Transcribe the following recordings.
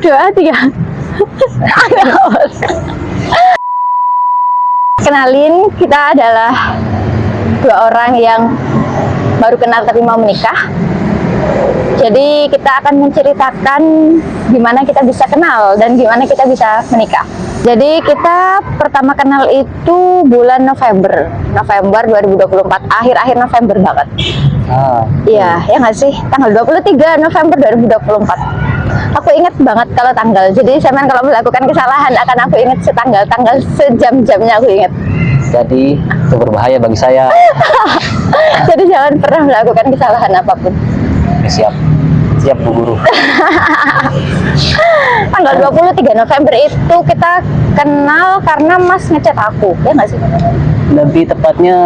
2, 3. Kenalin, kita adalah 2 orang yang baru kenal tapi mau menikah. Jadi kita akan menceritakan gimana kita bisa kenal dan gimana kita bisa menikah. Jadi kita pertama kenal itu bulan November 2024, akhir-akhir November banget. Iya, ya nggak sih? Tanggal 23 November 2024. Aku ingat banget kalau tanggal. Jadi Semen kalau melakukan kesalahan akan aku ingat setanggal-tanggal, sejam-jamnya aku ingat. Jadi itu berbahaya bagi saya. Jadi jangan pernah melakukan kesalahan apapun. Siap Bu Guru. Tanggal 23 November itu kita kenal karena Mas ngechat aku, ya nggak sih? Lebih tepatnya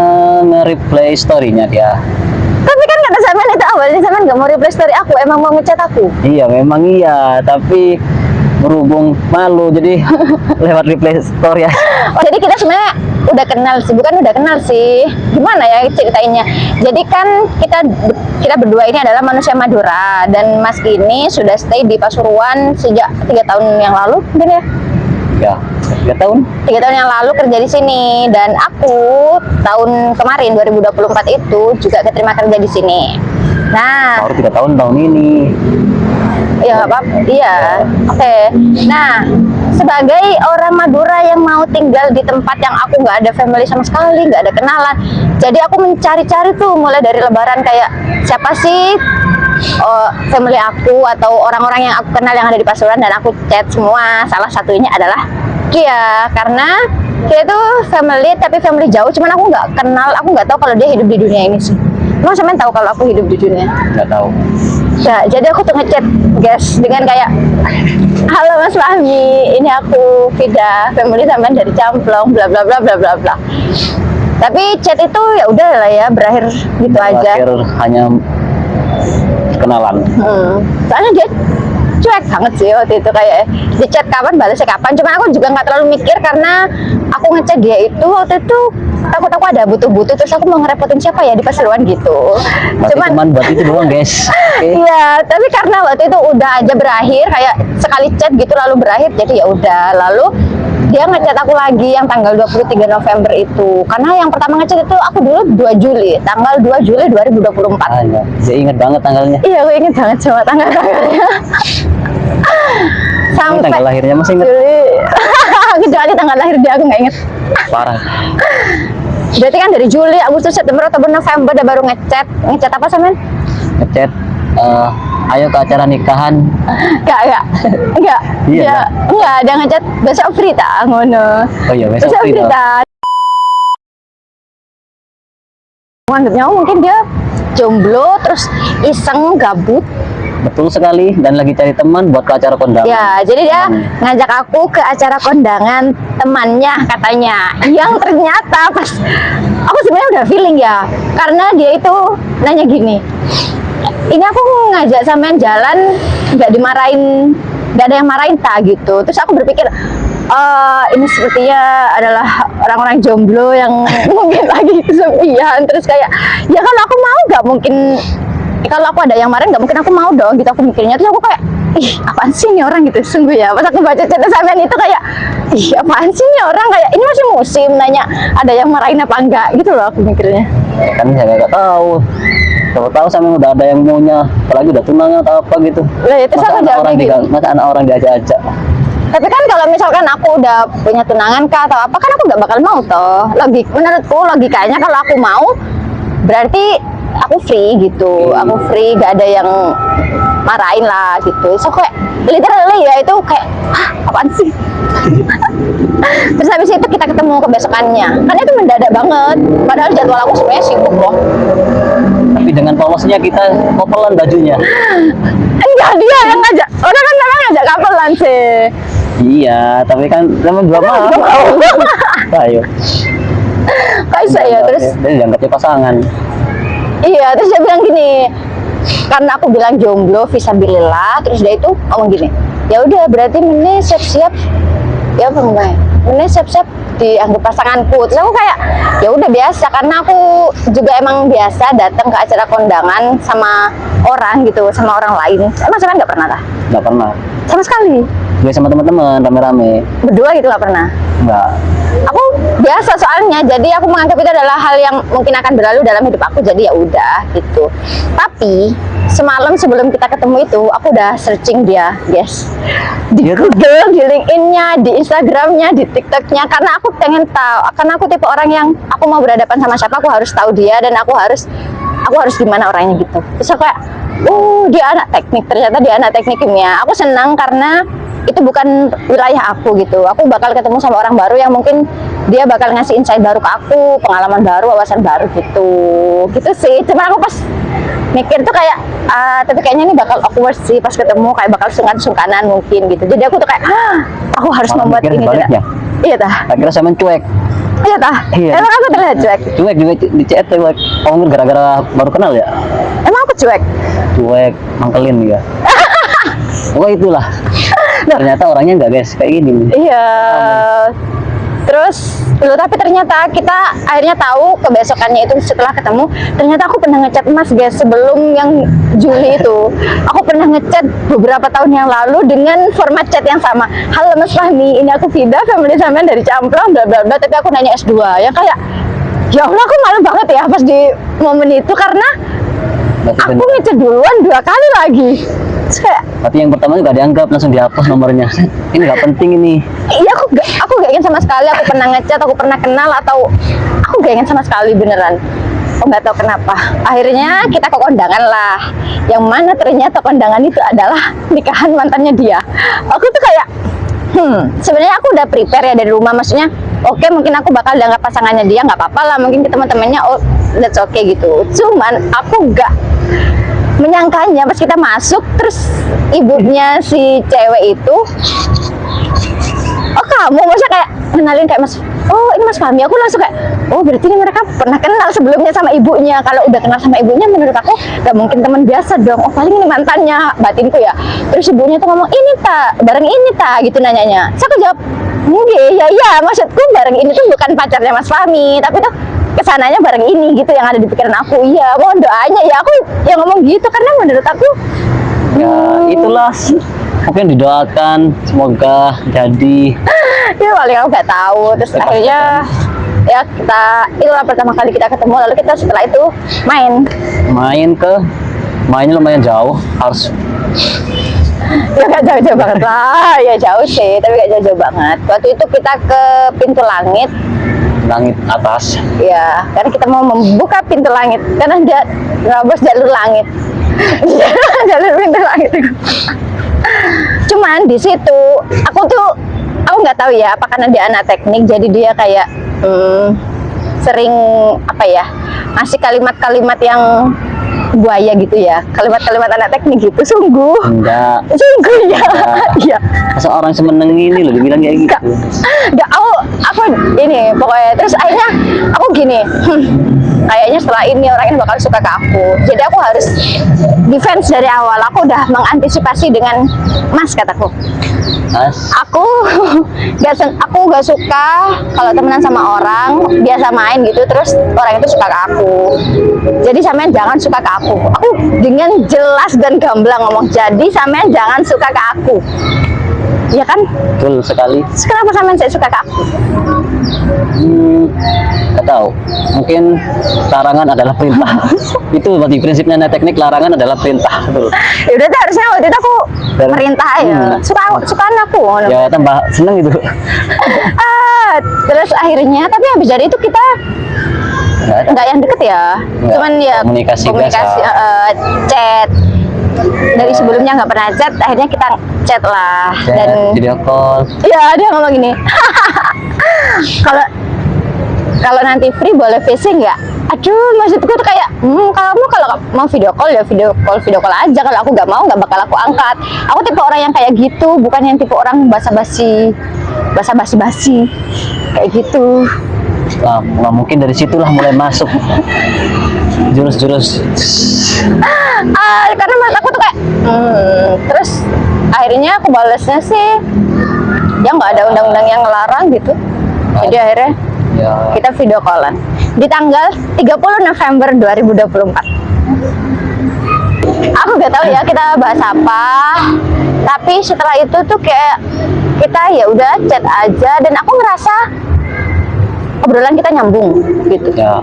nge-replay story-nya dia. Tapi kan kata Samen itu awalnya Samen nggak mau reply story aku, emang mau ngechat aku. Iya, memang iya, tapi berhubung malu jadi lewat replay story ya. Oh, jadi kita sebenarnya udah kenal sih, bukan udah kenal sih. Gimana ya ceritainnya? Jadi kan kita berdua ini adalah manusia Madura dan Mas ini sudah stay di Pasuruan sejak 3 tahun yang lalu, mungkin ya? Ya, 3 tahun. 3 tahun yang lalu kerja di sini, dan aku tahun kemarin 2024 itu juga keterima kerja di sini. Nah, Baru 3 tahun ini. ya nggak apa-apa, iya, oke. Nah, sebagai orang Madura yang mau tinggal di tempat yang aku nggak ada family sama sekali, nggak ada kenalan, jadi aku mencari-cari tuh mulai dari Lebaran kayak siapa sih family aku atau orang-orang yang aku kenal yang ada di Pasuruan, dan aku chat semua. Salah satunya adalah Kia, karena Kia itu family tapi family jauh, cuman aku nggak kenal, aku nggak tahu kalau dia hidup di dunia ini sih. Emang Semen tahu kalau aku hidup di dunia? Nggak tahu. Nah, jadi aku tuh ngechat guys dengan kayak, halo Mas Fahmi, ini aku Vida, family Semen dari Camplong, bla bla bla bla bla bla. Tapi chat itu ya udah lah ya, berakhir gitu aja. Berakhir hanya kenalan. Soalnya dia cuek banget sih waktu itu, kayak di chat kapan balasnya kapan. Cuman aku juga nggak terlalu mikir karena aku ngechat dia itu waktu itu takut aku ada butuh-butuh, terus aku mau ngerepotin siapa ya di Pasuruan gitu. Cuman buat itu doang guys. Iya, tapi karena waktu itu udah aja berakhir, kayak sekali chat gitu lalu berakhir, jadi ya udah. Lalu dia ngechat aku lagi yang tanggal 23 November itu, karena yang pertama ngechat itu aku dulu 2 Juli, tanggal 2 Juli 2024. Ya. Saya ingat banget tanggalnya. Iya, aku ingat banget sama tanggal-tanggalnya. Sampai tanggal lahirnya masih ingat. Juli. Kecuali tanggal lahir dia aku nggak inget. Parah. Berarti kan dari Juli, Agustus, September, Oktober, November udah baru ngechat apa Samen? Ngechat, ayo ke acara nikahan. Enggak. Iya, Enggak, dia ngechat besok free tak ngono. Oh iya, besok free tak. Anggapnya mungkin dia jomblo terus iseng gabut. Betul sekali, dan lagi cari teman buat ke acara kondangan. Ya, jadi dia ngajak aku ke acara kondangan temannya katanya. Yang ternyata pas aku sebenarnya udah feeling ya, karena dia itu nanya gini, ini aku ngajak sampean jalan nggak dimarahin, nggak ada yang marahin tak gitu. Terus aku berpikir, ini sepertinya adalah orang-orang jomblo yang mungkin lagi kesepian. Terus kayak, ya kalau aku mau nggak mungkin. Kalau aku ada yang marah nggak mungkin aku mau dong gitu, aku mikirnya. Terus aku kayak, ih apaan sih ini orang gitu, sungguh ya. Pas aku baca cerita Samen itu kayak, ih apaan sih ini orang, kayak ini masih musim nanya ada yang marahin apa enggak gitu loh aku mikirnya. Kan saya nggak tahu. Siapa tahu Samen udah ada yang maunya, apalagi udah tunangan atau apa gitu. Lah itu sama jawabnya gitu. Masa anak orang diajak-ajak. Tapi kan kalau misalkan aku udah punya tunangan kah atau apa, kan aku nggak bakal mau toh. Menurutku logikanya kalau aku mau berarti aku free gitu, aku free, gak ada yang marahin lah gitu. So kayak literally ya itu kayak, apaan sih? Terus habis itu kita ketemu kebesokannya, karena itu mendadak banget. Padahal jadwal aku sebenarnya sibuk loh. Tapi dengan polosnya kita kopelan bajunya. Enggak, dia yang ngajak. Orang kan memang ngajak kapelan sih. Iya, tapi kan teman dua mau. Ayo. Kayak ya terus. Jadi dianggapnya pasangan. Iya, terus dia bilang gini, karena aku bilang jomblo, visabilillah, terus dia itu ngomong gini, ya udah berarti Mene siap-siap ya pembaik ini siap-siap dianggap pasanganku. Terus aku kayak ya udah biasa, karena aku juga emang biasa datang ke acara kondangan sama orang gitu, sama orang lain. Emang sampean nggak pernah lah? Nggak pernah. Sama sekali. Gue sama teman-teman rame-rame. Berdua gitu nggak pernah. Nggak. Aku biasa soalnya, jadi aku menganggap itu adalah hal yang mungkin akan berlalu dalam hidup aku, jadi ya udah gitu. Tapi semalam sebelum kita ketemu itu aku udah searching dia, guys, di Google, di LinkedIn-nya, di Instagram-nya, di TikTok-nya, karena aku pengen tahu, karena aku tipe orang yang aku mau berhadapan sama siapa aku harus tahu dia, dan aku harus gimana orangnya gitu. Terus aku kayak dia anak teknik, ternyata dia anak teknik kimia. Aku senang karena itu bukan wilayah aku gitu. Aku bakal ketemu sama orang baru yang mungkin dia bakal ngasih insight baru ke aku, pengalaman baru, wawasan baru gitu sih. Cuma aku pas mikir tuh kayak tapi kayaknya ini bakal awkward sih pas ketemu, kayak bakal sungkan-sungkanan mungkin gitu. Jadi aku tuh kayak aku harus Malah membuat mikir ini sebaliknya. iya tah, Akhirnya sama cuek. iya tah, Iya. emang aku terlihat cuek, Cuek juga di chat cuek. Oh, mungkin gara-gara baru kenal ya. emang aku cuek. Cuek, mangkelin ya. Oh itulah. Ternyata orangnya nggak guys kayak gini nih. Iya. Terus tapi ternyata kita akhirnya tahu kebesokannya itu setelah ketemu, ternyata aku pernah ngechat Mas guys sebelum yang Juli itu. Aku pernah ngechat beberapa tahun yang lalu dengan format chat yang sama. Halo Mas Fahmi, ini aku Vida, family sampean dari Camplong, bla bla bla, tapi aku nanya S2. Ya kayak ya Allah, aku malu banget ya pas di momen itu, karena aku ngechat duluan 2 kali lagi. Terus kayak Berarti yang pertama nggak dianggap, langsung dihapus nomornya. Ini nggak penting ini. iya, aku gak ingin sama sekali. Aku pernah ngechat, aku pernah kenal, atau aku gak ingin sama sekali beneran. Aku nggak tahu kenapa. Akhirnya kita ke kondangan lah, yang mana ternyata kondangan itu adalah nikahan mantannya dia. Aku tuh kayak sebenarnya aku udah prepare ya dari rumah, maksudnya oke, mungkin aku bakal dianggap pasangannya dia, nggak apa-apa lah, mungkin ke teman-temannya oh that's okay gitu. Cuman aku nggak menyangkanya pas kita masuk, terus ibunya si cewek itu, oh kamu, maksudnya kayak kenalin kayak Mas, oh ini Mas Fahmi. Aku langsung kayak, oh berarti ini mereka pernah kenal sebelumnya sama ibunya. Kalau udah kenal sama ibunya, menurut aku gak mungkin teman biasa dong. Oh paling ini mantannya, batinku ya. Terus ibunya tuh ngomong, ini tak, bareng ini tak, gitu nanyanya. Terus aku jawab, enggak, ya maksudku bareng ini tuh bukan pacarnya Mas Fahmi, tapi tuh kesananya bareng ini gitu yang ada di pikiran aku. Iya, mohon doanya ya, aku yang ngomong gitu karena menurut aku Ya itulah. Mungkin didoakan semoga jadi. ya paling aku nggak tahu. Terus akhirnya ya kita, itulah pertama kali kita ketemu, lalu kita setelah itu mainnya lumayan jauh, harus ya nggak jauh-jauh banget lah, ya jauh sih tapi nggak jauh-jauh banget. Waktu itu kita ke pintu langit langit atas. ya, karena kita mau membuka pintu langit karena dia nerobos jalur langit. Jalur pintu langit. Cuman di situ aku nggak tahu ya apa karena dia anak teknik, jadi dia kayak sering apa ya, ngasih kalimat-kalimat yang buaya gitu ya, kalimat-kalimat anak teknik gitu. Sungguh Enggak. ya. Iya. Masa orang semeneng ini loh dibilang kayak gitu. Enggak, aku ini pokoknya. Terus akhirnya aku gini, kayaknya setelah ini orang ini bakal suka ke aku, jadi aku harus defense dari awal. Aku udah mengantisipasi dengan Mas, kataku. Mas, Aku gak suka kalau temenan sama orang biasa main gitu terus orang itu suka ke aku. Jadi sampean jangan suka ke aku. Aku dengan jelas dan gamblang ngomong, jadi sampean jangan suka ke aku. Iya kan? betul sekali. Terus kenapa sampean saya suka ke aku? Nggak tahu. Mungkin larangan adalah perintah. Itu berarti prinsipnya anak teknik, larangan adalah perintah. Betul. Ya udah, harusnya waktu itu aku perintah ya. Sukaan aku. Ya tambah seneng gitu. Terus akhirnya, tapi habis dari itu kita nggak yang deket ya, Nggak, cuman ya komunikasi biasa. chat. Dari sebelumnya nggak pernah chat, akhirnya kita chat lah. Dan video call. ya dia ngomong gini, kalau nanti free boleh VC nggak? Aduh, maksudku tuh kayak kamu kalau mau video call ya video call aja. Kalau aku nggak mau, nggak bakal aku angkat. Aku tipe orang yang kayak gitu, bukan yang tipe orang basa-basi kayak gitu. Nah, mungkin dari situlah mulai masuk jurus-jurus. Karena menurut aku tuh kayak terus akhirnya aku balesnya sih Ya nggak ada undang-undang yang ngelarang gitu. Jadi akhirnya Ya, kita video callan di tanggal 30 November 2024. Aku nggak tahu ya kita bahas apa, tapi setelah itu tuh kayak kita ya udah chat aja dan aku ngerasa obrolan kita nyambung gitu ya.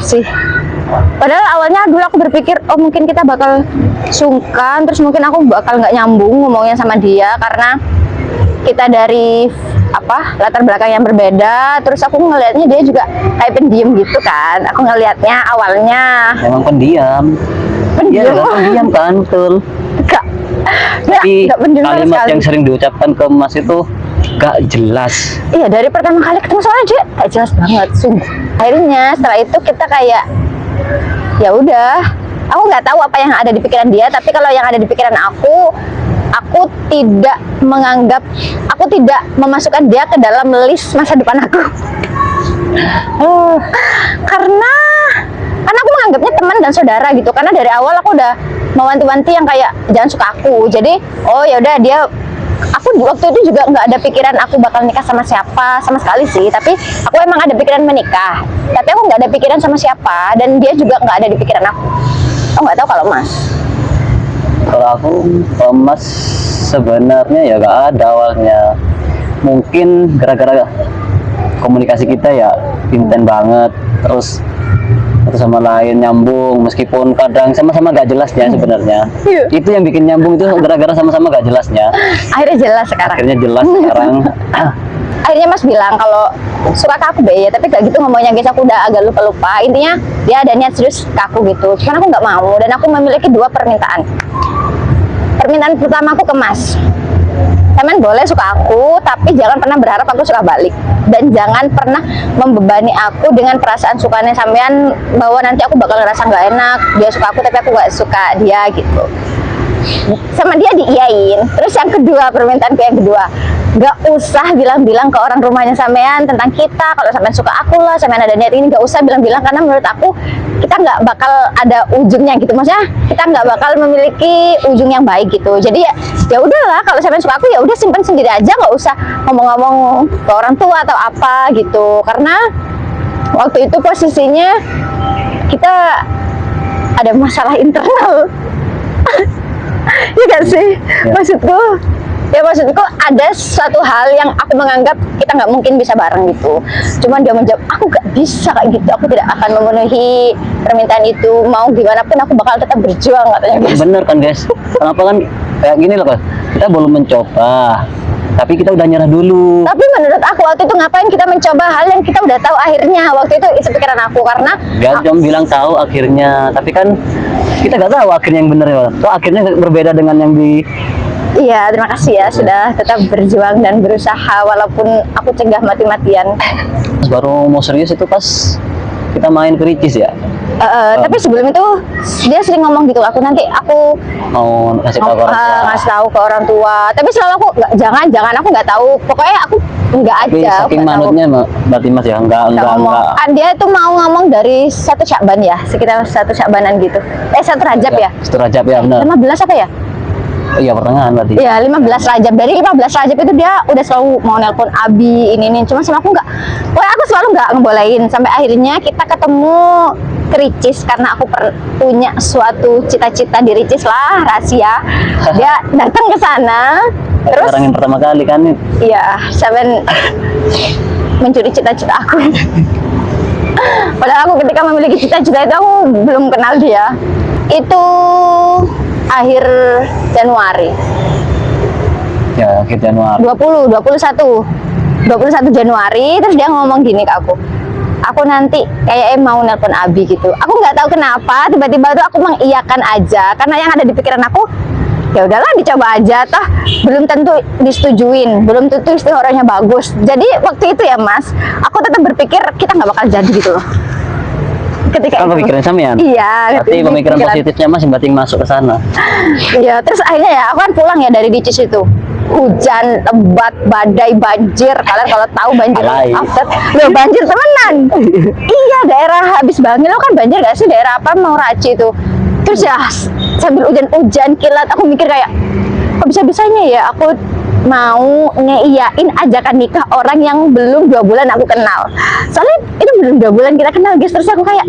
sih. Padahal awalnya dulu aku berpikir oh mungkin kita bakal sungkan, terus mungkin aku bakal nggak nyambung ngomongnya sama dia karena kita dari latar belakang yang berbeda. Terus aku ngelihatnya dia juga kayak pendiam gitu kan. Aku ngelihatnya awalnya Memang pendiam. Dia adalah pendiam kan, betul. Gak, Tapi gak pendiam sama kalimat sekali. yang sering diucapkan ke Mas itu gak jelas. Iya, dari pertama kali ketemu soalnya dia gak jelas banget, sungguh. Akhirnya setelah itu kita kayak ya udah, aku nggak tahu apa yang ada di pikiran dia, tapi kalau yang ada di pikiran aku tidak menganggap, aku tidak memasukkan dia ke dalam list masa depan aku. Karena aku menganggapnya teman dan saudara gitu. Karena dari awal aku udah mewanti-wanti yang kayak jangan suka aku. Jadi oh ya udah dia, aku waktu itu juga nggak ada pikiran aku bakal nikah sama siapa sama sekali sih. Tapi aku emang ada pikiran menikah. Tapi aku nggak ada pikiran sama siapa dan dia juga nggak ada di pikiran aku. Aku nggak tahu kalau Mas. Kalau aku, Mas sebenarnya ya gak ada awalnya. Mungkin gara-gara komunikasi kita ya inten banget, terus satu sama lain nyambung meskipun kadang sama-sama gak jelasnya sebenarnya. Iya. Itu yang bikin nyambung itu gara-gara sama-sama gak jelasnya. Akhirnya jelas sekarang. Akhirnya jelas sekarang. Akhirnya Mas bilang kalau suka ke aku ya, tapi gak gitu ngomongnya guys, aku udah agak lupa-lupa. Intinya dia ada niat serius ke aku gitu. Cuman aku nggak mau dan aku memiliki dua permintaan. Permintaan pertama aku ke Mas, Temen boleh suka aku, tapi jangan pernah berharap aku suka balik. Dan jangan pernah membebani aku dengan perasaan sukanya sampean, bahwa nanti aku bakal ngerasa nggak enak, dia suka aku tapi aku nggak suka dia gitu. Sama dia diiyain. Terus yang kedua, permintaanku yang kedua, nggak usah bilang-bilang ke orang rumahnya sampean tentang kita. Kalau sampean suka aku lah, sampean ada niat ini, nggak usah bilang-bilang, karena menurut aku kita nggak bakal ada ujungnya gitu. Maksudnya kita nggak bakal memiliki ujung yang baik gitu. Jadi ya udahlah, kalau sampean suka aku ya udah simpan sendiri aja, nggak usah ngomong-ngomong ke orang tua atau apa gitu. Karena waktu itu posisinya kita ada masalah internal. Ya gak sih? Ya. Maksudku ada suatu hal yang aku menganggap kita nggak mungkin bisa bareng gitu. Cuman dia menjawab, aku gak bisa kayak gitu, aku tidak akan memenuhi permintaan itu, mau gimana pun aku bakal tetap berjuang, katanya guys. Bener kan guys? Kenapa kan kayak gini loh, kita belum mencoba, tapi kita udah nyerah dulu. Tapi menurut aku waktu itu ngapain kita mencoba hal yang kita udah tahu akhirnya. Waktu itu isi pikiran aku, karena Dia cuma bilang tahu akhirnya, tapi kan kita nggak tahu akhirnya yang bener ya. So akhirnya berbeda dengan yang di. iya, terima kasih ya sudah tetap berjuang dan berusaha walaupun aku cegah mati-matian. Baru mau serius itu pas kita main ke Ricis ya. Tapi sebelum itu dia sering ngomong gitu, aku nanti aku Mau kasih tahu ke orang tua. ngasih tahu ke orang tua. Tapi selalu aku jangan aku nggak tahu. Pokoknya aku nggak Tapi aja. saking nggak tahu. manutnya berarti Mas ya Nggak ngomong. enggak. Kan dia itu mau ngomong dari 1 Syakban ya, sekitar 1 Syakbanan gitu. 1 Rajab ya. Itu Rajab ya benar. 15 apa ya? Oh iya pertengahan berarti. Iya, 15 Rajab. Dari 15 Rajab itu dia udah selalu mau nelpon Abi ini. Cuma sama aku nggak. Pokoknya aku selalu nggak ngebolehin. Sampai akhirnya kita ketemu ke Ricis karena aku punya suatu cita-cita di Ricis lah, rahasia. Dia datang ke sana. Terus Orang yang pertama kali kan. iya, sampai mencuri cita-cita aku. Padahal aku ketika memiliki cita-cita itu aku belum kenal dia. Itu akhir Januari. Ya akhir Januari. 21 Januari. Terus dia ngomong gini ke aku nanti kayak mau nelpon Abi gitu. Aku nggak tahu kenapa tiba-tiba tuh aku mengiyakan aja, karena yang ada di pikiran aku ya udahlah dicoba aja, toh belum tentu disetujuin, belum tentu istiqorohnya bagus. Jadi waktu itu ya Mas, aku tetap berpikir kita nggak bakal jadi gitu loh. Ketika Kan itu. pemikiran sampean. Iya. Berarti pemikiran positifnya Mas berarti masuk ke sana. Iya, terus akhirnya ya aku kan pulang ya dari Ricis itu. Hujan, lebat, badai, banjir. Kalian kalau tahu banjir Alay. loh, banjir temenan. Iya, daerah habis Bangil lo kan banjir gak sih? Daerah apa, mau Raci itu. Terus ya sambil hujan-hujan kilat, aku mikir kayak kok bisa-bisanya ya aku mau ngeiyain ajakan nikah orang yang belum 2 bulan aku kenal. Soalnya itu belum 2 bulan kita kenal guys. Terus aku kayak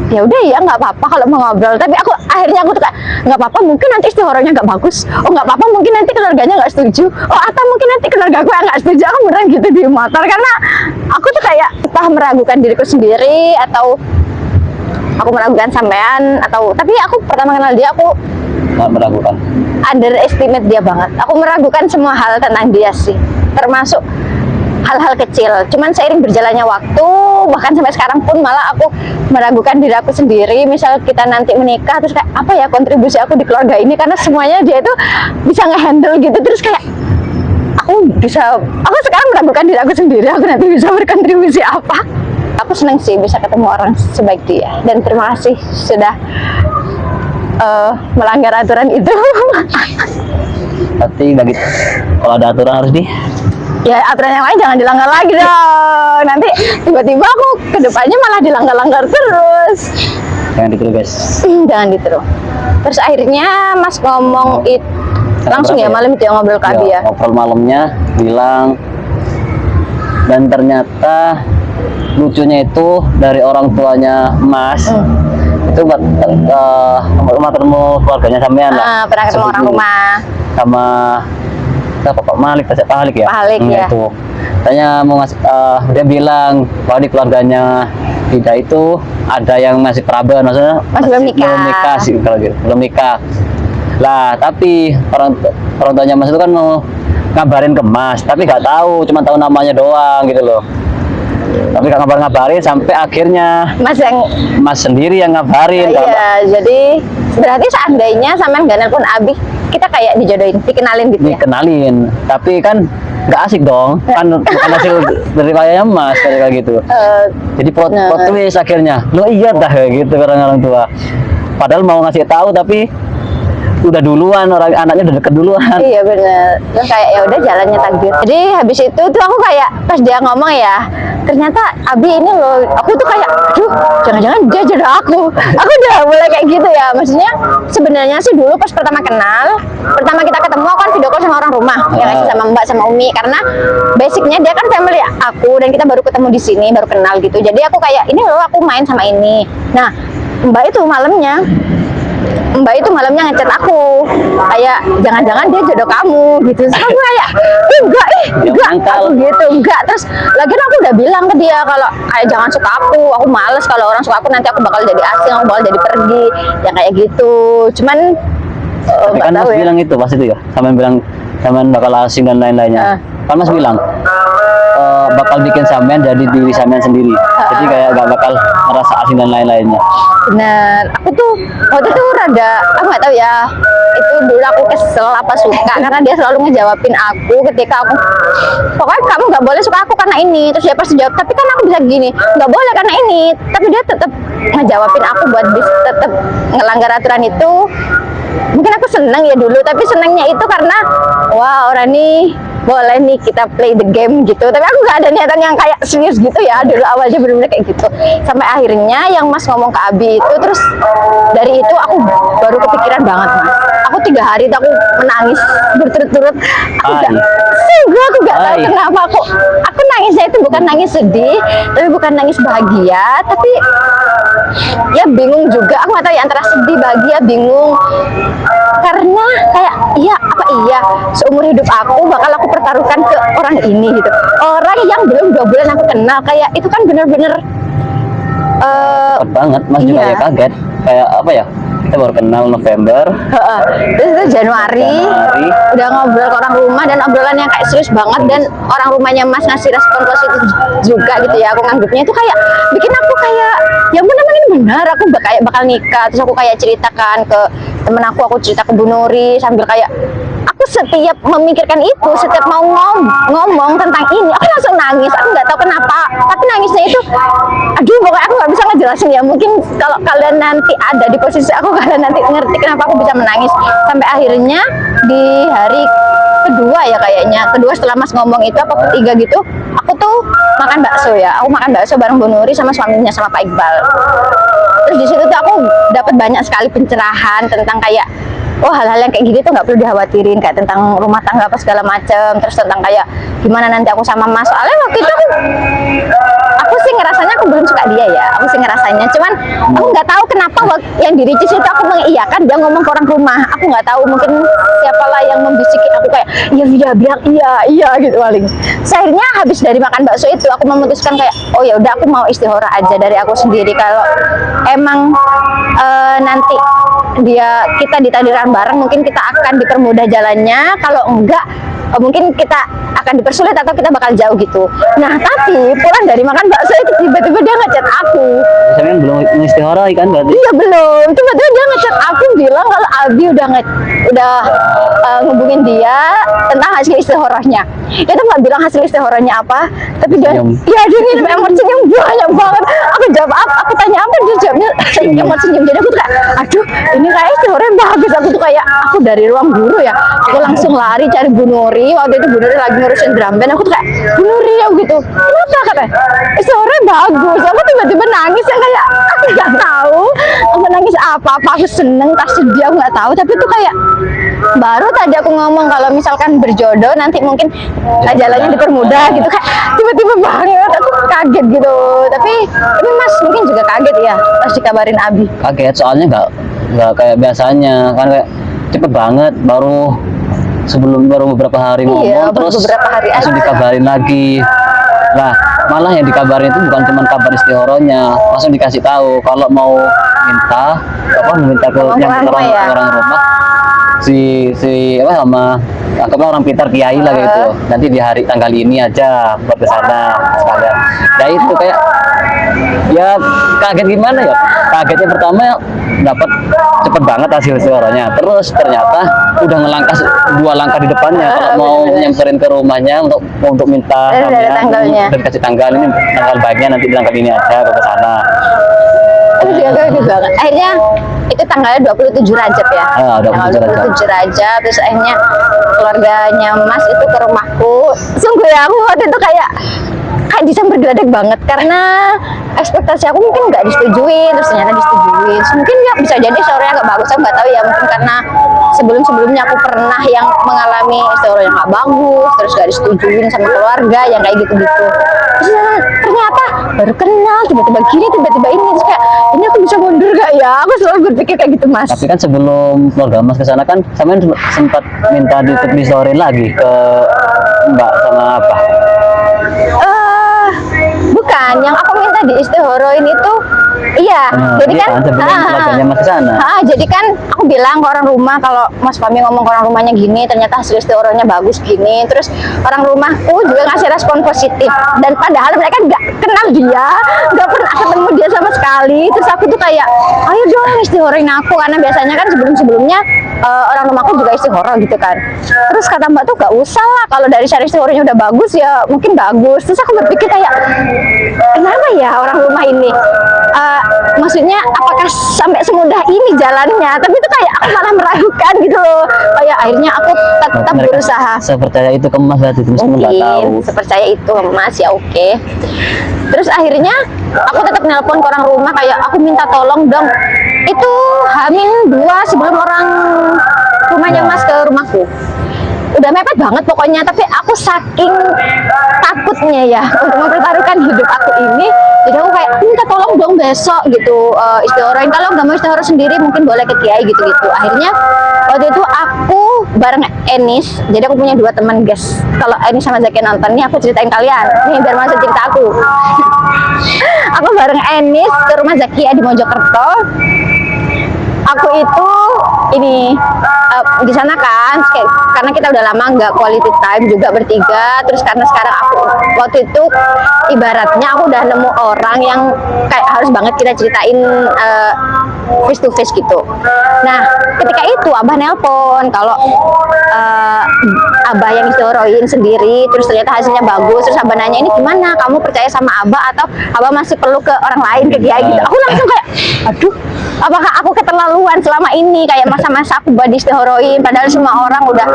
ya udah ya nggak apa-apa kalau mau ngobrol. Tapi akhirnya aku tuh kayak nggak apa-apa, mungkin nanti istiqorohnya nggak bagus. Oh nggak apa-apa, mungkin nanti keluarganya nggak setuju. Oh atau mungkin nanti keluarga aku yang nggak setuju. Aku beneran gitu di motor karena aku tuh kayak entah meragukan diriku sendiri atau aku meragukan sampean atau tapi aku pertama kenal dia aku nggak meragukan. underestimate dia banget. Aku meragukan semua hal tentang dia sih, termasuk hal-hal kecil. Cuman seiring berjalannya waktu, bahkan sampai sekarang pun malah aku meragukan diri aku sendiri. Misal kita nanti menikah, terus kayak apa ya kontribusi aku di keluarga ini? Karena semuanya dia itu bisa ngehandle gitu. Terus kayak aku sekarang meragukan diri aku sendiri. Aku nanti bisa berkontribusi apa? Aku seneng sih bisa ketemu orang sebaik dia. Dan terima kasih sudah melanggar aturan itu. Tapi bagi kalau ada aturan harus Ya aturan yang lain jangan dilanggar lagi dong. Nanti tiba-tiba aku kedepannya malah dilanggar-langgar terus. jangan ditiru guys. Jangan ditiru. Terus akhirnya Mas ngomong itu langsung ya malam itu yang ngobrol ke Abi ya. Ngobrol malamnya bilang, dan ternyata lucunya itu dari orang tuanya Mas itu buat ketemu keluarganya sampean lah. Pernah ketemu orang rumah sama Pak Malik, Pak Halik ya. Pak Halik ya. Itu tanya mau ngasih, dia bilang bahwa di keluarganya Ida itu ada yang masih peraban, maksudnya masih belum nikah. Belum nikah sih kalau gitu, belum nikah. Lah tapi orang tuanya Mas itu kan mau ngabarin ke Mas, tapi nggak tahu, cuma tahu namanya doang gitu loh. Tapi nggak ngabarin sampai akhirnya Mas sendiri yang ngabarin. Iya, jadi berarti seandainya sampean nggak nelpon Abi, kita kayak dijodohin, dikenalin gitu ya? Dikenalin, tapi kan nggak asik dong, kan bukan hasil dari kayaknya Mas kayak gitu. Jadi plot twist akhirnya, lo iya dah kayak gitu orang tua. Padahal mau ngasih tahu tapi udah duluan, anaknya udah deket duluan. Iya bener. Terus kayak ya udah jalannya takdir. Jadi habis itu tuh aku kayak pas dia ngomong ya, ternyata Abi ini loh, aku tuh kayak aduh jangan-jangan dia jodoh aku udah mulai kayak gitu ya. Maksudnya sebenarnya sih dulu pas pertama kita ketemu aku kan video call sama orang rumah ya nggak sih, sama Mbak sama Umi, karena basicnya dia kan family aku dan kita baru ketemu di sini, baru kenal gitu. Jadi aku kayak ini loh aku main sama ini. Nah Mbak itu malamnya ngechat aku kayak jangan-jangan dia jodoh kamu gitu. Terus aku kayak enggak aku gitu enggak. Terus lagian aku udah bilang ke dia kalau kayak jangan suka aku males kalau orang suka aku, nanti aku bakal jadi asing, aku bakal jadi pergi yang kayak gitu. Cuman tapi kan Mas bilang itu pas itu ya, sampean bilang sampean bakal asing dan lain-lainnya. Kan Mas bilang bakal bikin sampean jadi diri sampean sendiri, jadi kayak gak bakal merasa asing dan lain-lainnya. Bener, aku tuh waktu itu aku nggak tahu ya, itu dulu aku kesel apa suka karena dia selalu ngejawabin aku ketika aku pokoknya kamu nggak boleh suka aku karena ini. Terus dia pasti jawab tapi kan aku bisa gini, nggak boleh karena ini, tapi dia tetap ngejawabin aku buat tetap ngelanggar aturan itu. Mungkin aku seneng ya dulu, tapi senengnya itu karena wah orang ini boleh nih kita play the game gitu. Tapi aku nggak ada niatan yang kayak serius gitu ya dulu, awalnya bener-bener kayak gitu. Sampai akhirnya yang Mas ngomong ke Abi itu, terus dari itu aku baru kepikiran banget Mas. Aku 3 hari itu aku menangis berturut-turut. Aku nggak tahu kenapa aku nangisnya itu bukan nangis sedih, tapi bukan nangis bahagia, tapi ya bingung juga. Aku nggak tahu ya antara sedih, bahagia, bingung. Karena kayak iya seumur hidup aku bakal aku pertaruhkan ke orang ini gitu, orang yang belum 2 bulan aku kenal. Kayak itu kan bener-bener banget Mas. Juga ya kaget kayak apa ya, kita baru kenal November, terus itu Januari udah ngobrol ke orang rumah dan obrolannya kayak serius banget, dan orang rumahnya Mas ngasih respon positif juga gitu ya. Aku nganggapnya itu kayak bikin aku kayak ya ampun emang ini benar aku bakal nikah. Terus aku kayak ceritakan ke temen aku cerita ke Bu Nuri sambil kayak aku setiap memikirkan itu, setiap mau ngomong tentang ini aku langsung nangis. Aku nggak tahu kenapa, tapi nangisnya itu aduh pokoknya aku nggak bisa ngejelasin ya. Mungkin kalau kalian nanti ada di posisi aku, kalian nanti ngerti kenapa aku bisa menangis. Sampai akhirnya di hari kedua ya kayaknya, kedua setelah Mas ngomong itu apa ketiga gitu, aku tuh makan bakso ya. Aku makan bakso bareng Bu Nuri sama suaminya sama Pak Iqbal. Terus di situ tuh aku dapat banyak sekali pencerahan tentang kayak oh hal-hal yang kayak gini tuh nggak perlu dikhawatirin, kayak tentang rumah tangga apa segala macem, terus tentang kayak gimana nanti aku sama Mas. Soalnya waktu itu aku sih ngerasanya aku belum suka dia ya, aku sih ngerasanya, cuman aku nggak tahu kenapa yang di Ricis itu aku mengiyakan, dia ngomong ke orang rumah, aku nggak tahu, mungkin siapalah yang membisiki aku kayak iya bilang iya gitu paling. Akhirnya habis dari makan bakso itu aku memutuskan kayak oh ya udah aku mau istikharah aja dari aku sendiri, kalau emang nanti kita ditakdirkan bareng, mungkin kita akan dipermudah jalannya, kalau enggak mungkin kita akan dipersulit atau kita bakal jauh gitu. Nah tapi pulang dari makan bakso itu tiba-tiba dia ngechat aku. Sampean belum istikharah kan berarti? Iya belum. Tiba-tiba dia ngechat aku bilang kalau Abi udah ngubungin dia tentang hasil istikharahnya. Dia tuh nggak bilang hasil istikharahnya apa, tapi dia iya dia ngirim emot senyum banyak banget. Aku jawab apa? Aku tanya apa, dia jawabnya emot senyum. Jadi aku tuh kayak aduh ini kayak istikharahnya bagus. Aku tuh kayak aku dari ruang guru ya, aku langsung lari cari Bu Nuri. Waktu itu Bu Nuri lagi ngurusin drum band. Aku tuh kayak Bu Nuri ya gitu. Kenapa katanya? Istikharahnya bagus. Aku tiba-tiba nangis yang kayak aku nggak tahu. Aku nangis apa? Aku seneng, tak sedih aku nggak tahu. Tapi tuh kayak baru tadi aku ngomong kalau misalkan berjodoh nanti mungkin jalannya dipermudah gitu, kayak tiba-tiba banget aku kaget gitu. Tapi Mas mungkin juga kaget ya pas dikabarin Abi. Kaget soalnya nggak kayak biasanya kan, kayak cepet banget, baru beberapa hari ngomong terus beberapa hari langsung aja dikabarin lagi. Nah malah yang dikabarin itu bukan cuma kabar istikharahnya, langsung dikasih tahu kalau mau minta ke yang orang rumah si sama anggaplah orang pintar kiai lah gitu, nanti di hari tanggal ini aja buat ke sana sekalian. Nah itu kayak ya kaget gimana ya, kagetnya pertama dapat cepet banget hasil istikharahnya, terus ternyata udah ngelangkah 2 langkah di depannya kalau mau nyamperin ke rumahnya untuk minta tanggalnya, dan kasih tanggal ini, tanggal baiknya nanti di tanggal ini aja ke sana. Aku juga kaget banget. Akhirnya itu tanggalnya 27 Rajab ya. 27 Rajab. Terus akhirnya keluarganya Mas itu ke rumahku. Sungguh ya, aku waktu itu kayak bisa bergeledek banget karena ekspektasi aku mungkin nggak disetujuin, terus ternyata disetujuin. Terus mungkin ya bisa jadi istikharahnya agak bagus, aku nggak tahu ya, mungkin karena sebelumnya aku pernah yang mengalami istikharah yang nggak bagus, terus nggak disetujuin sama keluarga yang kayak gitu-gitu. Terus ternyata baru kenal tiba-tiba gini, tiba-tiba ini, terus kayak ini aku bisa mundur gak ya? Aku selalu berpikir kayak gitu Mas. Tapi kan sebelum keluarga Mas kesana kan sampean sempat minta diistorin lagi ke Mbak sama apa? Bukan, yang aku minta di istikharahnya itu iya, jadi kan jadi kan aku bilang ke orang rumah kalau Mas Fahmi ngomong ke orang rumahnya gini, ternyata hasil istikharahnya bagus gini, terus orang rumahku juga ngasih respon positif, dan padahal mereka nggak kenal dia, nggak pernah ketemu dia sama sekali. Terus aku tuh kayak ayo dong istigharahin aku, karena biasanya kan sebelumnya orang rumahku juga istikharah gitu kan. Terus kata Mbak tuh gak usah lah, kalau dari syariat istikharahnya udah bagus ya mungkin bagus. Terus aku berpikir kayak kenapa ya orang rumah ini, maksudnya apakah sampai semudah ini jalannya? Tapi itu kayak aku malah meragukan gitu loh. Kayak akhirnya aku tetap berusaha. Sepercaya itu ke Mas berarti, meskipun nggak tahu. Sepercaya itu Mas ya oke. Terus akhirnya aku tetap nelpon ke orang rumah kayak aku minta tolong dong. Itu H-2 sebelum orang rumahnya Mas ke rumahku. Udah mepet banget pokoknya, tapi aku saking takutnya ya untuk mempertaruhkan hidup aku ini, jadi aku kayak minta tolong dong besok gitu istikharah. Kalau nggak mau istikharah sendiri mungkin boleh ke kiai gitu-gitu. Akhirnya waktu itu aku bareng Enis, jadi aku punya 2 teman guys. Kalau Enis sama Zaki nonton nih, aku ceritain kalian nih biar masuk cerita aku. Aku bareng Enis ke rumah Zakia di Mojokerto. Aku itu ini di sana kan, karena kita udah lama nggak quality time juga bertiga. Terus karena sekarang aku waktu itu ibaratnya aku udah nemu orang yang kayak harus banget kita ceritain face to face gitu. Nah ketika itu Abah nelpon kalau Abah yang istikharahnya sendiri, terus ternyata hasilnya bagus. Terus Abah nanya, ini gimana, kamu percaya sama Abah atau Abah masih perlu ke orang lain, ke kiai gitu. Aku langsung kayak aduh, apakah aku keterlaluan selama ini kayak masa-masa aku buat istikharahnya, padahal semua orang udah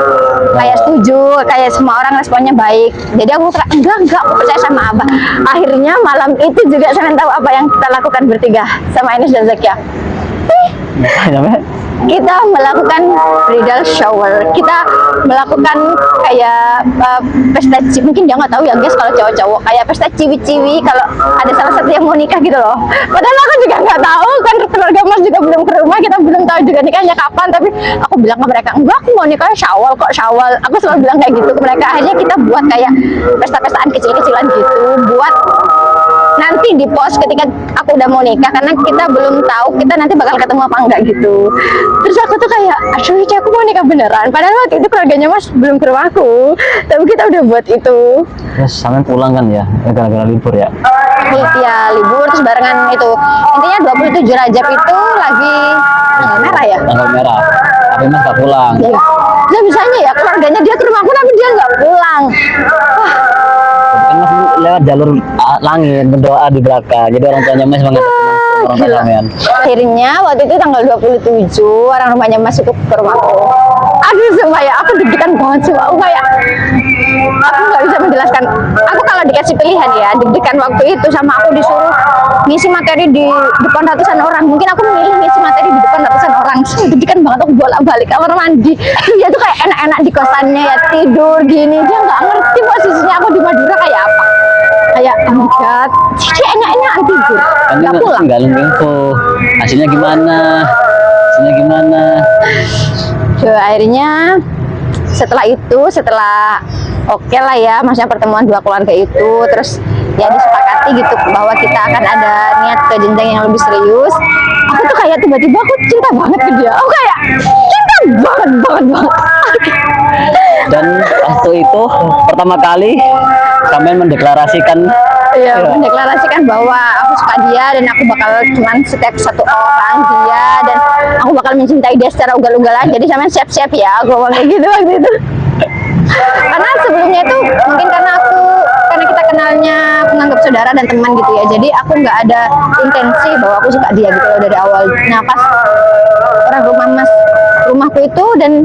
kayak setuju, kayak semua orang responnya baik. Jadi aku kayak enggak, aku percaya sama Abah. Akhirnya malam itu juga saya tahu apa yang kita lakukan bertiga sama Enis dan Zakia. kita melakukan bridal shower, kita melakukan kayak pesta mungkin dia nggak tahu ya guys kalau cowok-cowok kayak pesta ciwi-ciwi kalau ada salah satu yang mau nikah gitu loh. Padahal aku juga nggak tahu kan, keluarga Mas juga belum ke rumah, kita belum tahu juga nikahnya kapan, tapi aku bilang ke mereka enggak, aku mau nikah Syawal kok, Syawal. Aku selalu bilang kayak gitu ke mereka. Akhirnya kita buat kayak pesta-pestaan kecil-kecilan gitu buat nanti di post ketika aku udah mau nikah, karena kita belum tahu kita nanti bakal ketemu apa enggak gitu. Terus aku tuh kayak aduh Ica, aku mau nikah beneran, padahal waktu itu keluarganya Mas belum ke rumahku, tapi kita udah buat itu. Terus sampean pulang kan ya, gara-gara libur ya. Ya libur terus barengan itu, intinya 27 Rajab itu lagi tanggal merah ya. Tanggal merah, tapi Mas gak pulang. Iya. Ya bisanya ya keluarganya dia ke rumahku tapi dia nggak pulang. Wah, Kan Mas lewat jalur langit berdoa di belakang, jadi orang tuanya Mas banget orang tua sampean. akhirnya waktu itu tanggal 27 orang rumahnya Mas itu ke rumahku. Aduh sumpah ya, aku deg-degan banget sih. Aku kayak aku nggak bisa menjelaskan. Aku kalau dikasih pilihan ya, deg-degan waktu itu sama aku disuruh ngisi materi di depan ratusan orang. Mungkin aku memilih ngisi materi di depan ratusan orang. Deg-degan banget, aku bolak-balik kamar mandi. Dia tuh kayak enak-enak di kosannya ya, tidur gini. Dia nggak ngerti posisinya aku di Madura kayak apa. Kayak oh my god, dia enak-enakan tidur. Kan Nggak pulang. nggak info hasilnya gimana, hasilnya gimana. So, akhirnya setelah oke lah ya, maksudnya pertemuan dua keluarga itu, terus ya disepakati gitu bahwa kita akan ada niat ke jenjang yang lebih serius. Aku tuh kayak tiba-tiba aku cinta banget ke dia. Aku kayak cinta banget. Dan waktu itu pertama kali sampean mendeklarasikan Iya, mendeklarasikan bahwa aku suka dia dan aku bakal cuman setiap satu orang dia, dan aku bakal mencintai dia secara ugal-ugalan. Jadi sampean siap-siap ya, aku ngomong kayak gitu waktu itu. Karena sebelumnya itu mungkin karena kita kenalnya menganggap saudara dan teman gitu ya, jadi aku nggak ada intensi bahwa aku suka dia gitu loh dari awal. Nah pas orang rumahku itu dan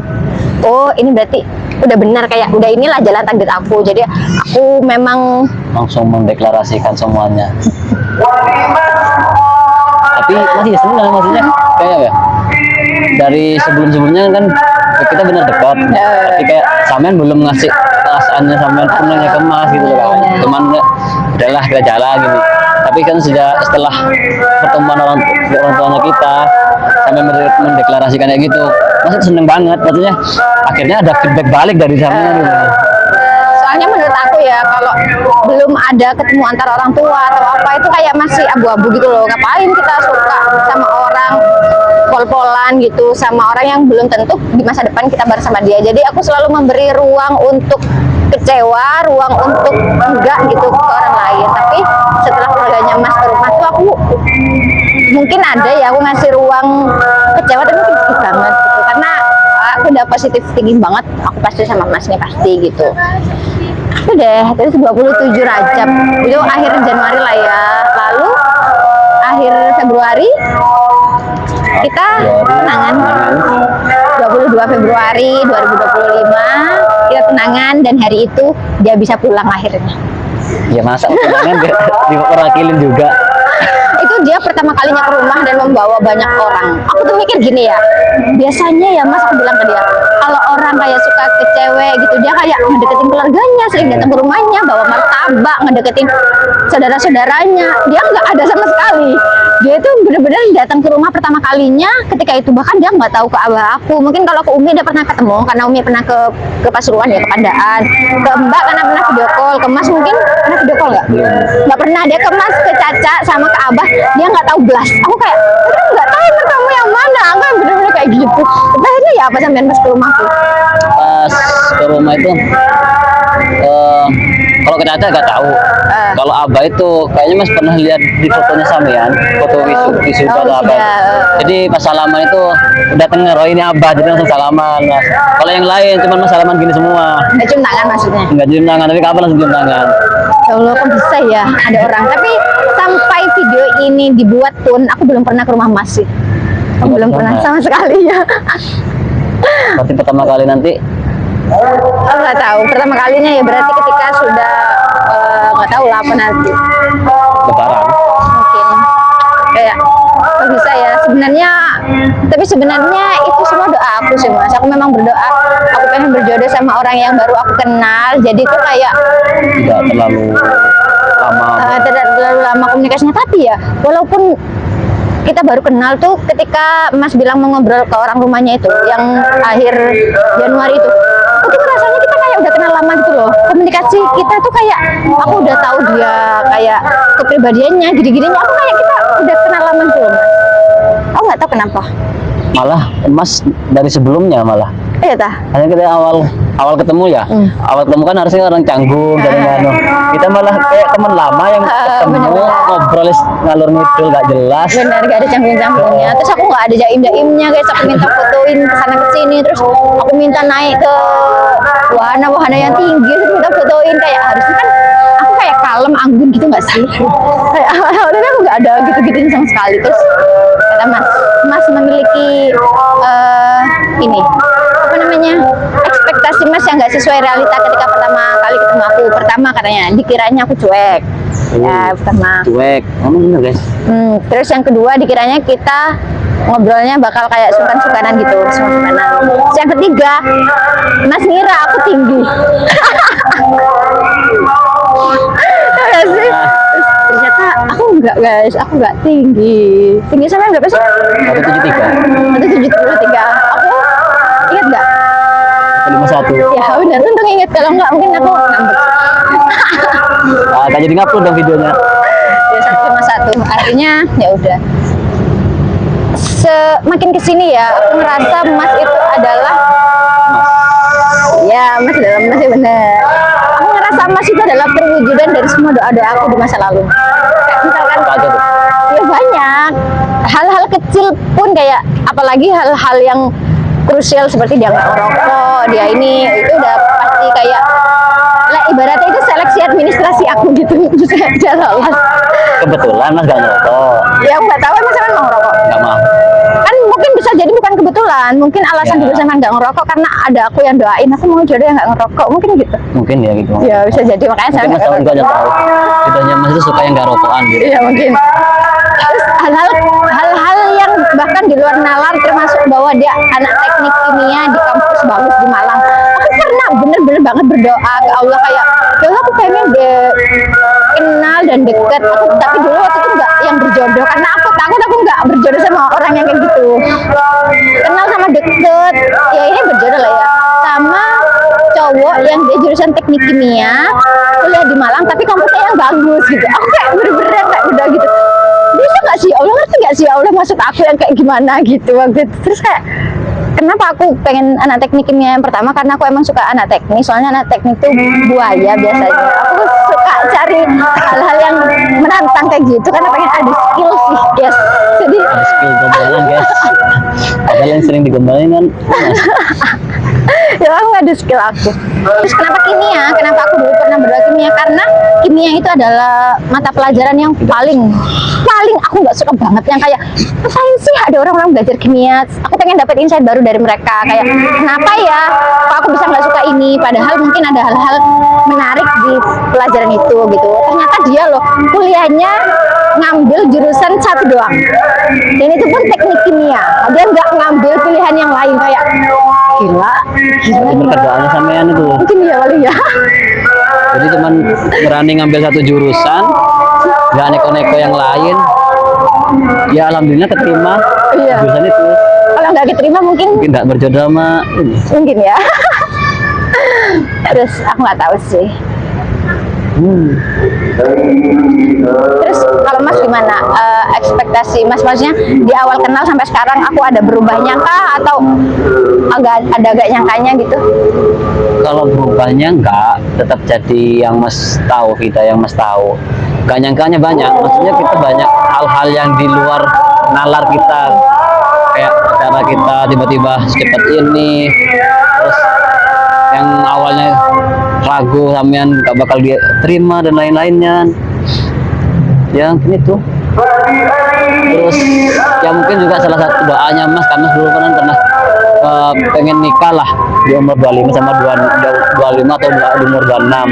oh ini berarti udah benar, kayak udah inilah jalan takdir aku, jadi aku memang langsung mendeklarasikan semuanya. Tapi masih senang maksudnya kayak ya dari sebelumnya kan kita benar dekat, tapi kayak sampean belum ngasih perasaannya, sampean pun nanya ke Mas gitu loh kan. Cuman udahlah kita jalan gini. Tapi kan setelah pertemuan orang tuanya kita sampai mendeklarasikan kayak gitu, Mas seneng banget, maksudnya akhirnya ada feedback balik dari sampean gitu. soalnya menurut aku ya kalau belum ada ketemu antara orang tua atau apa itu kayak masih abu-abu gitu loh. Ngapain kita suka sama orang pol-polan gitu, sama orang yang belum tentu di masa depan kita bareng sama dia. Jadi aku selalu memberi ruang untuk kecewa, ruang untuk enggak gitu ke orang lain. Tapi setelah keluarganya Mas ke rumah tuh aku mungkin ada ya aku ngasih ruang kecewa, tapi sedikit banget gitu, karena aku udah positif tinggi banget, aku pasti sama Mas nih pasti gitu. Udah, terus 27 Rajab itu akhir Januari lah ya, lalu akhir Februari kita tunangan. 22 Februari 2025 kita tunangan, dan hari itu dia bisa pulang akhirnya. Ya masa tunangan diwakilin juga. Itu dia pertama kalinya ke rumah dan membawa banyak orang. Aku tuh mikir gini ya, biasanya ya Mas, aku bilang ke dia, kalau orang kayak suka ke cewek gitu, dia kayak ngedeketin keluarganya, sering datang ke rumahnya, bawa martabak, ngedeketin saudara-saudaranya. Dia nggak ada sama sekali. Dia itu bener-bener datang ke rumah pertama kalinya ketika itu, bahkan dia nggak tahu ke abah aku. Mungkin kalau ke Umi dia pernah ketemu, karena Umi pernah ke Pasuruan ya, ke Pandaan. Ke Mbak karena pernah video call, ke Mas mungkin pernah video call nggak? Nggak pernah. Dia ke Mas, ke Caca, sama ke Abah, dia nggak tahu belas. Aku kayak, aduh nggak tahu kamu yang mana. Aku yang bener-bener kayak gitu. Tapi akhirnya ya apa sampean pas ke rumahku? Pas ke rumah itu kalau ke Caca nggak tahu. Kalau Abah itu kayaknya Mas pernah lihat di fotonya sampean, foto wisuda atau apa. Jadi pas salaman itu udah denger, oh ini Abah, jadi langsung salaman Mas. Kalau yang lain cuma Mas salaman gini semua. Nggak cium tangan maksudnya? Nggak cium tangan, tapi kapan langsung cium tangan. Ya Allah, kok bisa ya ada orang. Tapi sampai video ini dibuat pun aku belum pernah ke rumah Mas sih. Aku belum pernah sama sekali ya. Pasti pertama kali nanti Aku nggak tahu. Pertama kalinya ya berarti ketika sudah nggak tahu lah apa nanti. lebaran. Mungkin kayak kok bisa ya tapi sebenarnya itu semua doa aku sih mas. Aku memang berdoa, aku pengen berjodoh sama orang yang baru aku kenal. Jadi itu kayak tidak terlalu lama. tidak terlalu lama komunikasinya. Tapi ya, walaupun kita baru kenal tuh, ketika Mas bilang mau ngobrol ke orang rumahnya itu, yang akhir Januari itu rasanya kita kayak udah kenal lama gitu loh. Komunikasi kita tuh kayak, aku udah tahu dia kayak kepribadiannya, gini-gininya, aku kayak kita udah kenal lama gitu loh mas. Aku nggak tahu kenapa. Malah Mas dari sebelumnya malah. Iya tah. Hanya kita awal ketemu ya. Awal ketemu kan harusnya orang canggung dan anu. Kita malah kayak teman lama yang ketemu bener-bener. ngobrol ngalur ngidul gak jelas. Bener, gak ada canggung-canggungnya. Terus aku nggak ada jaim-jaimnya guys. Aku minta fotoin kesana kesini. Terus aku minta naik ke wahana-wahana yang tinggi. Terus minta fotoin, kayak harusnya kan aku kayak kalem, anggun gitu nggak sih? Kayak awalnya aku nggak ada gitu-gituin sama sekali. Terus kata Mas memiliki ini apa namanya, ekspektasi Mas yang nggak sesuai realita ketika pertama kali ketemu aku. Pertama katanya dikiranya aku cuek. Ya pertama Cuek. Bener guys. Terus yang kedua dikiranya kita ngobrolnya bakal kayak sungkan-sungkanan gitu, sungkan-sungkanan. Terus yang ketiga, Mas ngira aku tinggi. Ya sih. Terus ternyata aku enggak guys, aku enggak tinggi. Tinggi sampai berapa sih? 173. 173. Aku ingat nggak? 51. Ya benar, untung ingat, kalau enggak mungkin aku ngambek. Gak jadi ngupload dong videonya. Ya 151. Artinya ya udah. Semakin kesini ya, aku ngerasa Mas itu adalah ya Mas dalam Mas ya benar. Aku ngerasa Mas itu adalah perwujudan dari semua doa-doa aku di masa lalu. Kayak misalkan Apa aja tuh? ya banyak hal-hal kecil pun, kayak apalagi hal-hal yang krusial seperti dia nggak ngerokok, dia ini itu udah pasti kayak lah, ibaratnya itu seleksi administrasi aku gitu. Bisa lolos. Kebetulan Mas gak ngerokok. Ya aku nggak tahu emang sama mau ngerokok. Gak mau. Kan mungkin bisa jadi bukan kebetulan, mungkin alasan Ya. dulu sama nggak ngerokok karena ada aku yang doain aku mau jodoh yang nggak ngerokok, mungkin gitu. Mungkin ya gitu. Ya bisa jadi, makanya saya Mungkin Mas tahu juga aja tahu. Videonya Mas itu suka yang gak rokokan gitu. Iya mungkin. Terus hal-hal yang bahkan di luar nalar, termasuk bahwa dia anak teknik kimia di kampus bagus di Malang. Aku pernah bener-bener banget berdoa ke Allah kayak, ya Allah, aku pengen kenal dan deket. Tapi dulu waktu itu nggak yang berjodoh karena aku takut aku nggak berjodoh sama orang yang kayak gitu. Kenal sama deket, ya ini berjodoh lah ya. Sama cowok yang dia jurusan teknik kimia, kuliah di Malang tapi kampusnya yang bagus gitu. Aku kayak bener-bener kayak udah gitu, bisa nggak sih Allah, ngerti nggak sih Allah maksud aku yang kayak gimana gitu waktu itu. Terus kayak kenapa aku pengen anak teknik kimia yang pertama, karena aku emang suka anak teknik, soalnya anak teknik tuh buaya biasanya. Aku suka cari hal-hal yang menantang kayak gitu karena pengen ada skill sih guys. Jadi Ada skill gombalan guys. Padahal yang sering digombalin kan Mas. ya aku nggak ada skill aku. Terus kenapa kimia? Kenapa aku dulu pernah berdoa kimia? Karena kimia itu adalah mata pelajaran yang paling aku nggak suka banget, yang kayak ngapain sih ada orang-orang belajar kimia. Aku pengen dapat insight baru dari mereka, kayak kenapa ya kok aku bisa nggak suka ini, padahal mungkin ada hal-hal menarik di pelajaran itu gitu. Ternyata dia loh kuliahnya ngambil jurusan satu doang, dan itu pun teknik kimia. Dia nggak ngambil pilihan yang lain, kayak gila. Itu kerjaannya sampean itu. Mungkin ya kali ya. Jadi cuman berani ngambil satu jurusan, gak neko-neko yang lain. Ya alhamdulillah keterima Iya. jurusan itu. Kalau nggak keterima mungkin Mungkin gak berjodoh sama mungkin ya. Terus aku nggak tahu sih. Terus kalau Mas gimana? Ekspektasi Mas, maksudnya di awal kenal sampai sekarang aku ada berubahnya kah, atau agak nyangkanya gitu? kalau berubahnya enggak, tetap jadi yang Mas tahu, kita yang Mas tahu. Gak nyangkanya banyak, maksudnya kita banyak hal-hal yang di luar nalar kita, kayak cara kita tiba-tiba secepat ini, terus yang awalnya ragu sampean gak bakal dia terima dan lain-lainnya, ya mungkin itu. Terus ya mungkin juga salah satu doanya Mas, karena dulu kan pernah pengen nikah lah di umur 25 sama 25 atau di umur 26.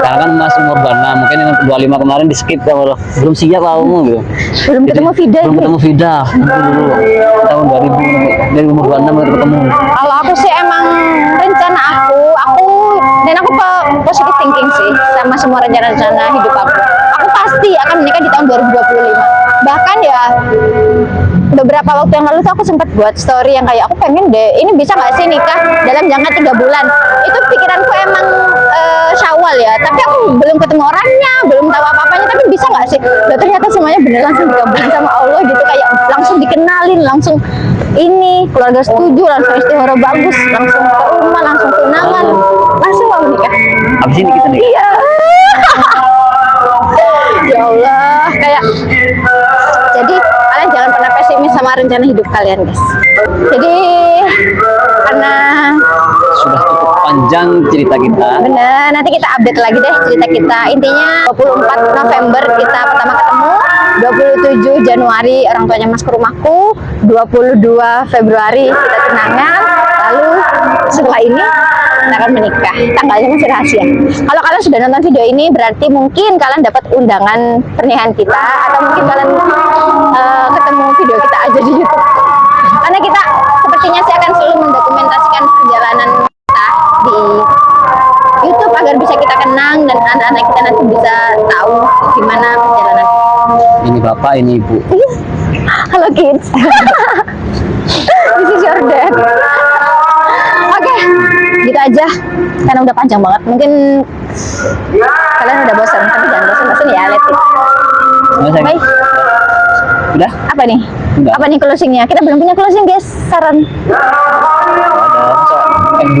Karena kan mas umur 26, mungkin yang 25 kemarin di skip kalau belum siap kamu gitu. Belum ketemu Vida Belum ini. ketemu Vida. Mungkin dulu tahun 2000 dari umur 26 baru ketemu. Kalau aku sih emang rencana aku dan aku positive thinking sih sama semua rencana-rencana hidup aku. Aku pasti akan menikah di tahun 2025. Bahkan ya beberapa waktu yang lalu tuh aku sempat buat story yang kayak aku pengen deh ini bisa nggak sih nikah dalam jangka 3 bulan. Itu pikiranku emang Syawal ya, tapi aku belum ketemu orangnya, belum tahu apa-apanya, tapi bisa nggak sih? Loh, ternyata semuanya bener langsung digabungin sama Allah gitu, kayak langsung dikenalin, langsung ini keluarga setuju, langsung istihara bagus, langsung ke rumah, langsung tunangan, langsung mau nikah. Habis ini kita nikah. Iya. Ya Allah, kayak jadi kalian jangan pernah pesimis sama rencana hidup kalian, guys. Jadi karena Sudah cukup panjang cerita kita. bener, nanti kita update lagi deh cerita kita. Intinya 24 November kita pertama ketemu, 27 Januari orang tuanya Mas ke rumahku, 22 Februari kita tunangan, lalu setelah ini kita akan menikah. Tanggalnya masih rahasia. Kalau kalian sudah nonton video ini berarti mungkin kalian dapat undangan pernikahan kita, atau mungkin kalian ketemu video kita aja di YouTube. Karena kita sepertinya sih akan selalu mendokumentasikan perjalanan kita di YouTube agar bisa kita kenang dan anak-anak kita nanti bisa tahu gimana perjalanan. Ini bapak, ini ibu. Halo kids. This is your dad. Oke, gitu aja. Karena udah panjang banget. Mungkin kalian udah bosan, tapi jangan bosan-bosan ya, let it. Bye. Udah? Apa nih? Enggak. Apa nih closingnya? Kita belum punya closing, guys. Saran. Ada masa F2.